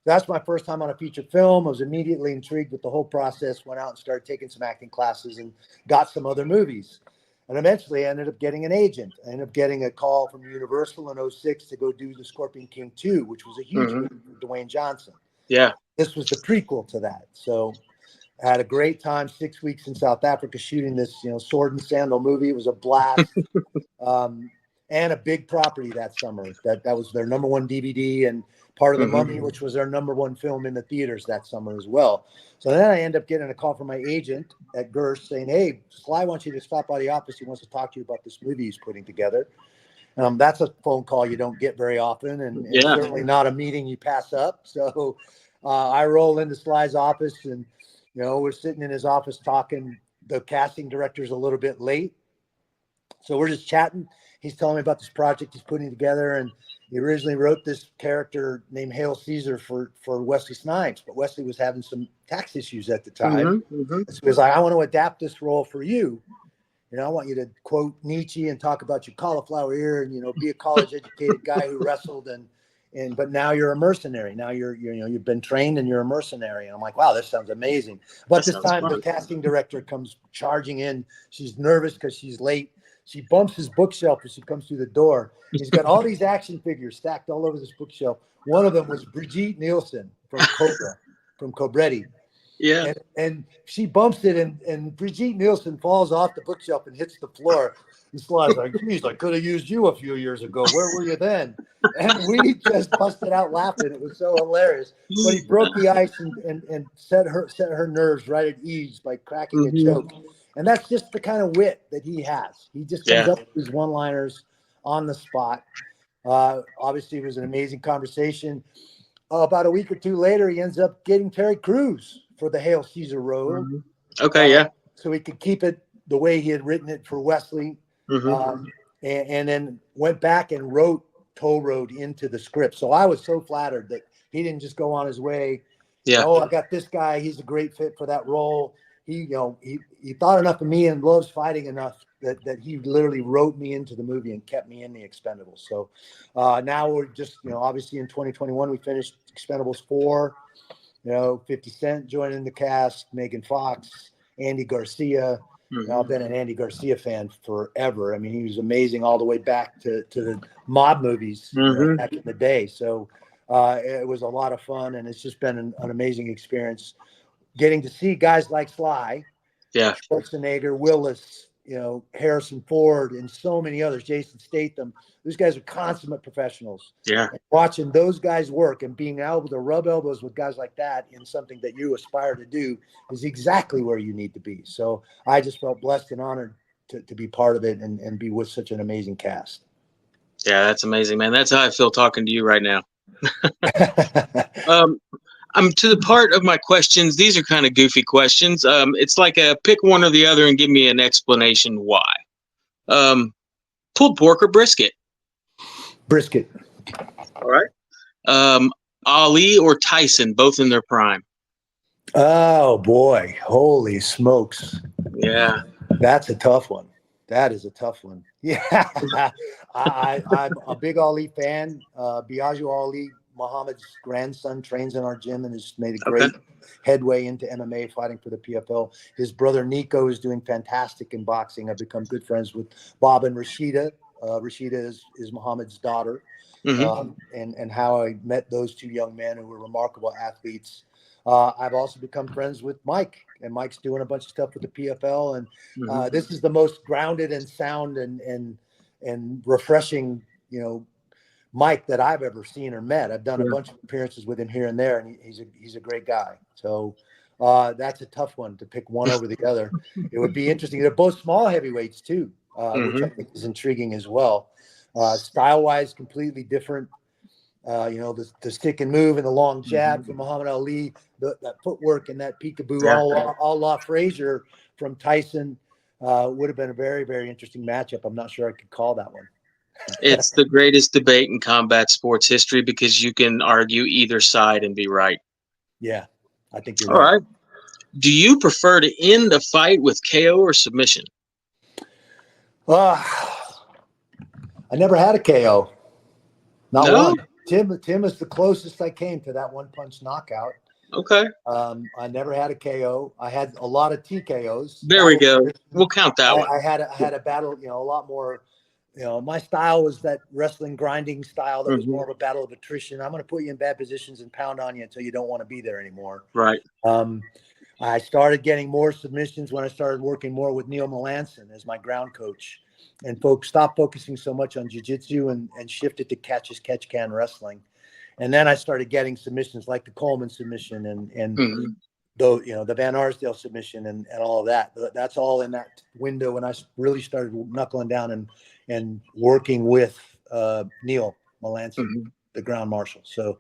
That's my first time on a feature film. I was immediately intrigued with the whole process, went out and started taking some acting classes and got some other movies. And eventually I ended up getting an agent. I ended up getting a call from Universal in 2006 to go do the Scorpion King 2, which was a huge movie for Dwayne Johnson. Yeah. This was the prequel to that. So I had a great time, 6 weeks in South Africa shooting this, sword and sandal movie. It was a blast. And a big property that summer. That was their number one DVD and part of The Mummy, which was their number one film in the theaters that summer as well. So then I end up getting a call from my agent at Gerst saying, "Hey, Sly wants you to stop by the office. He wants to talk to you about this movie he's putting together." That's a phone call you don't get very often, and certainly not a meeting you pass up. So I roll into Sly's office, and we're sitting in his office talking. The casting director's a little bit late, so we're just chatting. He's telling me about this project he's putting together, and he originally wrote this character named Hail Caesar for Wesley Snipes, but Wesley was having some tax issues at the time. So he was like, "I want to adapt this role for you. I want you to quote Nietzsche and talk about your cauliflower ear and, be a college educated guy who wrestled but now you're a mercenary. Now you've been trained and you're a mercenary." And I'm like, wow, this sounds amazing. But this time the casting director comes charging in. She's nervous because she's late. She bumps his bookshelf as she comes through the door. He's got all these action figures stacked all over this bookshelf. One of them was Brigitte Nielsen from Cobra, from Cobretti. Yeah. And she bumps it, and Brigitte Nielsen falls off the bookshelf and hits the floor. And Sly's like, geez, I could have used you a few years ago. Where were you then? And we just busted out laughing. It was so hilarious. But he broke the ice and set her nerves right at ease by cracking a joke. And that's just the kind of wit that he has. He just comes up with his one-liners on the spot. Obviously, it was an amazing conversation. About a week or two later, he ends up getting Terry Crews for the Hail Caesar role. Okay, yeah. So he could keep it the way he had written it for Wesley. And then went back and wrote Toll Road into the script. So I was so flattered that he didn't just go on his way. Yeah. Oh, I got this guy. He's a great fit for that role. He thought enough of me and loves fighting enough that he literally wrote me into the movie and kept me in the Expendables. So now we're just, obviously in 2021, we finished Expendables 4, 50 Cent joining the cast, Megan Fox, Andy Garcia. I've been an Andy Garcia fan forever. I mean, he was amazing all the way back to the mob movies back in the day. So it was a lot of fun, and it's just been an amazing experience getting to see guys like Sly, Schwarzenegger, Willis, Harrison Ford, and so many others, Jason Statham. Those guys are consummate professionals. Yeah. And watching those guys work and being able to rub elbows with guys like that in something that you aspire to do is exactly where you need to be. So I just felt blessed and honored to be part of it and be with such an amazing cast. Yeah, that's amazing, man. That's how I feel talking to you right now. I'm to the part of my questions. These are kind of goofy questions. It's like a pick one or the other and give me an explanation why. Pulled pork or brisket? Brisket. All right. Ali or Tyson, both in their prime? Oh boy, holy smokes! Yeah, that's a tough one. That is a tough one. Yeah, I'm a big Ali fan. Biagio Ali, Muhammad's grandson, trains in our gym and has made a great headway into MMA, fighting for the PFL. His brother Nico is doing fantastic in boxing. I've become good friends with Bob and Rashida. Rashida is Muhammad's daughter, and how I met those two young men who were remarkable athletes. I've also become friends with Mike, and Mike's doing a bunch of stuff with the PFL. And this is the most grounded and sound and refreshing, Mike that I've ever seen or met. I've done a bunch of appearances with him here and there, and he's a great guy. So that's a tough one to pick one over the other. It would be interesting. They're both small heavyweights too, which I think is intriguing as well. Style-wise, completely different. The stick and move and the long jab from Muhammad Ali, that footwork and that peekaboo, all la Frazier from Tyson would have been a very, very interesting matchup. I'm not sure I could call that one. It's the greatest debate in combat sports history because you can argue either side and be right. Yeah, I think you're right. right. All right. Do you prefer to end a fight with KO or submission? I never had a KO. Not one. Tim is the closest I came to that one-punch knockout. Okay. I never had a KO. I had a lot of TKOs. There we go. We'll count that one. I had a battle, a lot more. My style was that wrestling grinding style that was more of a battle of attrition. I'm going to put you in bad positions and pound on you until you don't want to be there anymore. Right. I started getting more submissions when I started working more with Neil Melanson as my ground coach. And folks stopped focusing so much on jiu-jitsu and shifted to catch-as-catch-can wrestling. And then I started getting submissions like the Coleman submission and the Van Arsdale submission and all of that. That's all in that window when I really started knuckling down and working with Neil Melanson, the ground marshal. So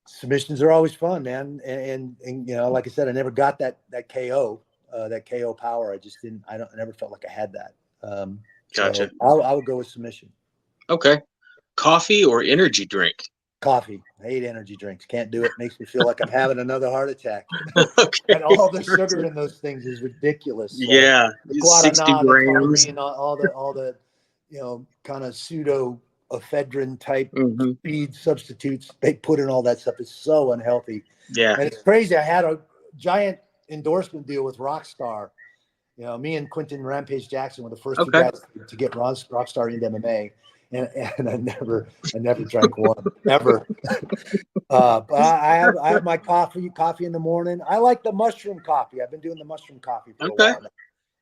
submissions are always fun, man. And like I said, I never got that KO. That KO power, I never felt like I had that. Gotcha. So I would go with submission. Okay. Coffee or energy drink? Coffee. I hate energy drinks. Can't do it. Makes me feel like I'm having another heart attack. Okay. And all the sugar in those things is ridiculous. Yeah. The 60 guaraná, grams. the taurine, all the kind of pseudo ephedrine type feed substitutes they put in all that stuff is so unhealthy. Yeah. And it's crazy. I had a giant endorsement deal with Rockstar. Me and Quentin Rampage Jackson were the first two guys to get Rockstar into MMA. and I never drank one ever. But I have my coffee in the morning. I like the mushroom coffee. I've been doing the mushroom coffee for a Okay. while now.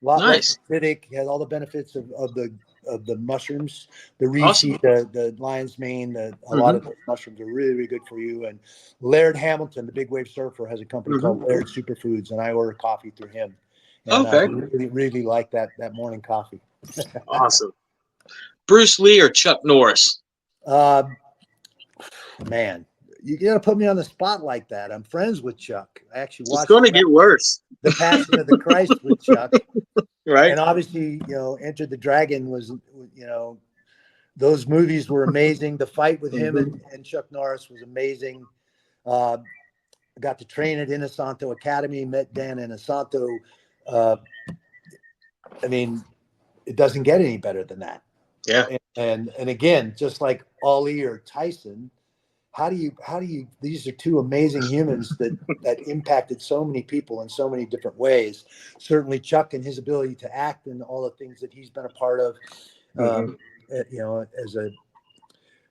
A lot less Nice. acidic, has all the benefits of the mushrooms, the reishi, Awesome. the lion's mane. A lot of those mushrooms are really, really good for you. And Laird Hamilton, the big wave surfer, has a company called Laird Superfoods, and I order coffee through him. And I Okay. really, really like that morning coffee. Awesome. Bruce Lee or Chuck Norris? Uh, Man, you got to put me on the spot like that. I'm friends with Chuck. I actually It's watched going to get worse, the Passion of the Christ with Chuck. right? And obviously, Enter the Dragon was, those movies were amazing. The fight with him and Chuck Norris was amazing. I got to train at Inosanto Academy, met Dan Inosanto. I mean, it doesn't get any better than that. Yeah. And again, just like Ali or Tyson, how do you these are two amazing humans that impacted so many people in so many different ways. Certainly Chuck and his ability to act and all the things that he's been a part of, as a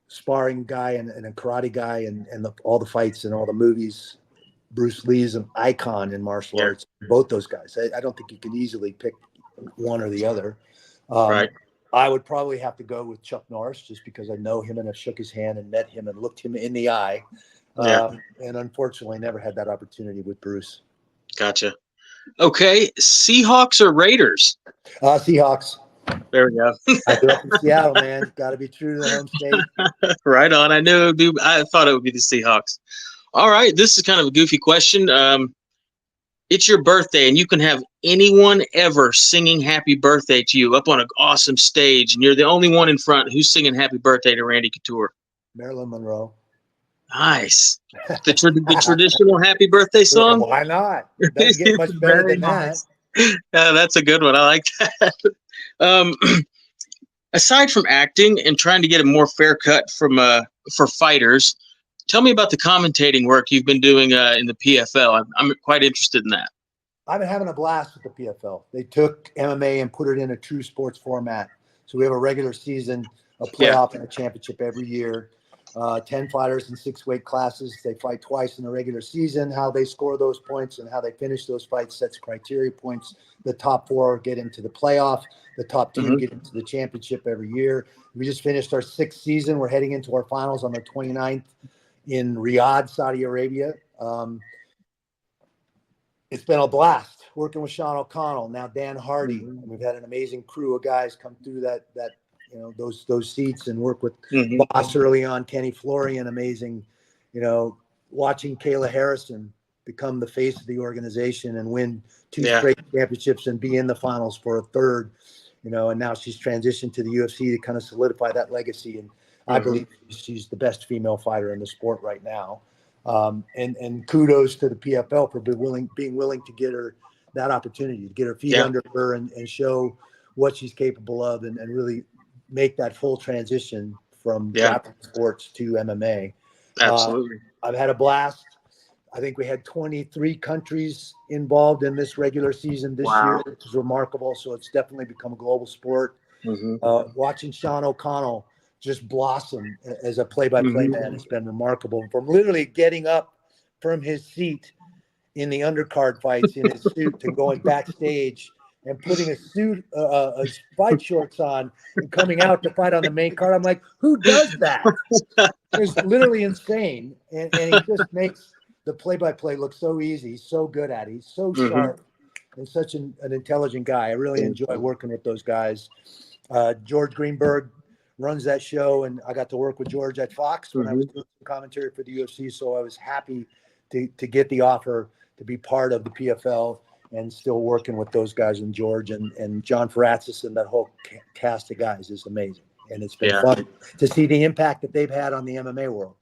sparring guy and a karate guy and all the fights and all the movies. Bruce Lee's an icon in martial Yeah. arts. Both those guys. I don't think you can easily pick one or the other. Right. I would probably have to go with Chuck Norris just because I know him and I've shook his hand and met him and looked him in the eye. And unfortunately never had that opportunity with Bruce. Gotcha. Okay. Seahawks or Raiders? Seahawks. There we go. I grew up in Seattle, man. Got to be true to the home state. Right on. I thought it would be the Seahawks. All right. This is kind of a goofy question. It's your birthday, and you can have anyone ever singing happy birthday to you up on an awesome stage, and you're the only one in front. Who's singing happy birthday to Randy Couture? Marilyn Monroe. Nice. The traditional happy birthday song? Why not? It doesn't get much better than nice. that. Yeah, that's a good one. I like that. Aside from acting and trying to get a more fair cut for fighters, tell me about the commentating work you've been doing in the PFL. I'm quite interested in that. I've been having a blast with the PFL. They took MMA and put it in a true sports format. So we have a regular season, a playoff, and a championship every year. 10 fighters in 6 weight classes. They fight twice in the regular season. How they score those points and how they finish those fights sets criteria points. The top 4 get into the playoff. The top 2 get into the championship every year. We just finished our 6th season. We're heading into our finals on the 29th in Riyadh, Saudi Arabia. It's been a blast working with Sean O'Connell, now Dan Hardy. We've had an amazing crew of guys come through that those seats and work with Boss early on, Kenny Florian, amazing. Watching Kayla Harrison become the face of the organization and win 2 straight championships and be in the finals for a 3rd, and now she's transitioned to the UFC to kind of solidify that legacy. And I believe she's the best female fighter in the sport right now. And kudos to the PFL for being willing to get her that opportunity, to get her feet under her and show what she's capable of and really make that full transition from grappling sports to MMA. Absolutely. I've had a blast. I think we had 23 countries involved in this regular season this year, which is remarkable. So it's definitely become a global sport. Watching Sean O'Connell just blossom as a play-by-play man has been remarkable. From literally getting up from his seat in the undercard fights in his suit to going backstage and putting a suit, fight shorts on and coming out to fight on the main card. I'm like, who does that? It's literally insane. And he just makes the play-by-play look so easy. He's so good at it. He's so sharp and such an intelligent guy. I really enjoy working with those guys. George Greenberg runs that show, and I got to work with George at Fox when I was doing commentary for the UFC. So I was happy to get the offer to be part of the PFL and still working with those guys and George and John Faratzis and that whole cast of guys is amazing. And it's been fun to see the impact that they've had on the MMA world.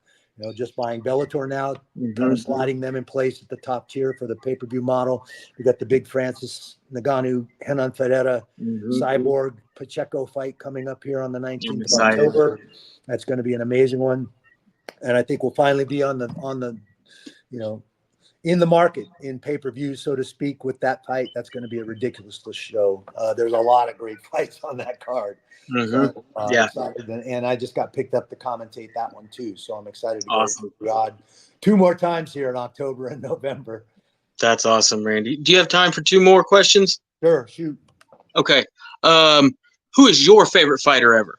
Just buying Bellator now, kind of sliding them in place at the top tier for the pay-per-view model. We got the big Francis Ngannou, Renan Ferreira, Cyborg, Pacheco fight coming up here on the 19th of October. That's going to be an amazing one. And I think we'll finally be on the in the market in pay-per-view, so to speak, with that fight. That's going to be a ridiculous show. There's a lot of great fights on that card. So Yeah. excited, and I just got picked up to commentate that one too. So I'm excited to Awesome. go to Riyadh 2 more times here in October and November. That's awesome, Randy. Do you have time for 2 more questions? Sure, shoot. Okay. Who is your favorite fighter ever?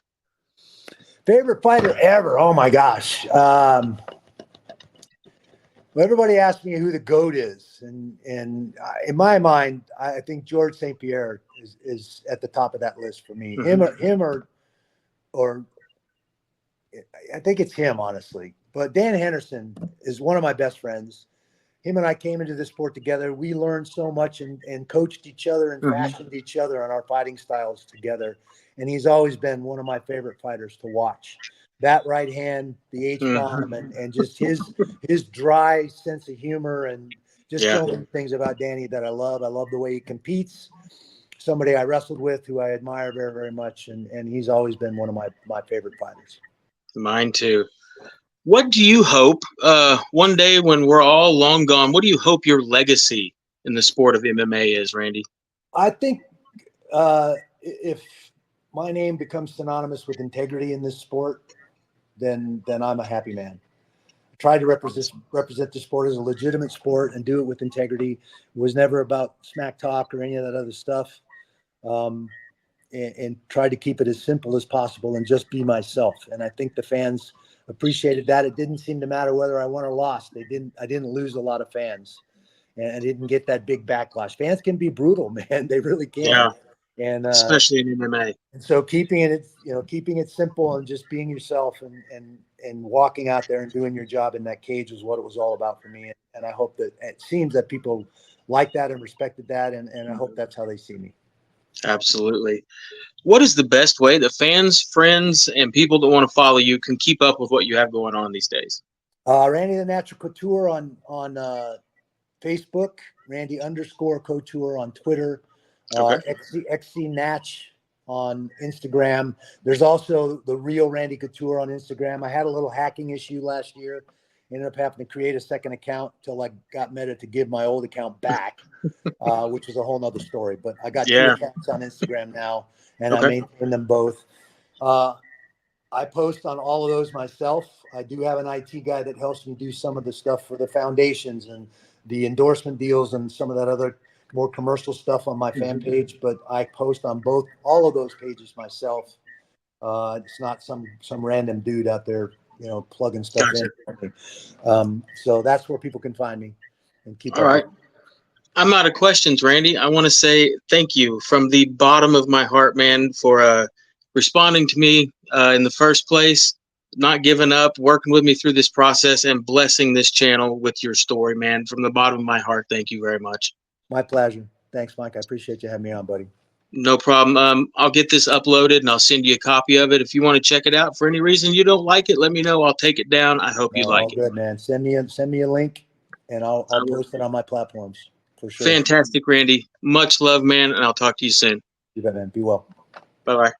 Favorite fighter ever? Oh my gosh. Everybody asks me who the GOAT is, and in my mind, I think George St. Pierre is at the top of that list for me. Him or I think it's him, honestly. But Dan Henderson is one of my best friends. Him and I came into this sport together. We learned so much and coached each other and fashioned each other on our fighting styles together. And he's always been one of my favorite fighters to watch. That right hand, the H-bomb, and just his dry sense of humor, and just so many things about Danny that I love. I love the way he competes. Somebody I wrestled with who I admire very, very much. And he's always been one of my favorite fighters. Mine too. What do you hope one day when we're all long gone, what do you hope your legacy in the sport of MMA is, Randy? I think if my name becomes synonymous with integrity in this sport, then I'm a happy man. I tried to represent the sport as a legitimate sport and do it with integrity. It was never about smack talk or any of that other stuff. And tried to keep it as simple as possible and just be myself. And I think the fans appreciated that. It didn't seem to matter whether I won or lost. I didn't lose a lot of fans, and I didn't get that big backlash. Fans can be brutal, man. They really can. Yeah. And especially in MMA. And so keeping it simple and just being yourself and walking out there and doing your job in that cage was what it was all about for me. And I hope that it seems that people like that and respected that. And I hope that's how they see me. Absolutely. What is the best way that fans, friends, and people that want to follow you can keep up with what you have going on these days? Randy the Natural Couture on Facebook, Randy_Couture on Twitter, XC Natch on Instagram. There's also the real Randy Couture on Instagram. I had a little hacking issue last year. Ended up having to create a second account till I got Meta to give my old account back, which was a whole nother story. But I got 2 accounts on Instagram now, and I maintain them both. I post on all of those myself. I do have an IT guy that helps me do some of the stuff for the foundations and the endorsement deals and some of that other more commercial stuff on my fan page. But I post on all of those pages myself. It's not some random dude out there, plugging stuff in. So that's where people can find me and keep all right. I'm out of questions, Randy. I want to say thank you from the bottom of my heart, man, for responding to me in the first place, not giving up, working with me through this process, and blessing this channel with your story, man. From the bottom of my heart, thank you very much. My pleasure. Thanks, Mike. I appreciate you having me on, buddy. No problem. I'll get this uploaded and I'll send you a copy of it. If you want to check it out for any reason you don't like it, let me know. I'll take it down. I hope you like it. All good, man. Send me a link, and I'll post it on my platforms for sure. Fantastic, Randy. Much love, man, and I'll talk to you soon. You bet, man. Be well. Bye-bye.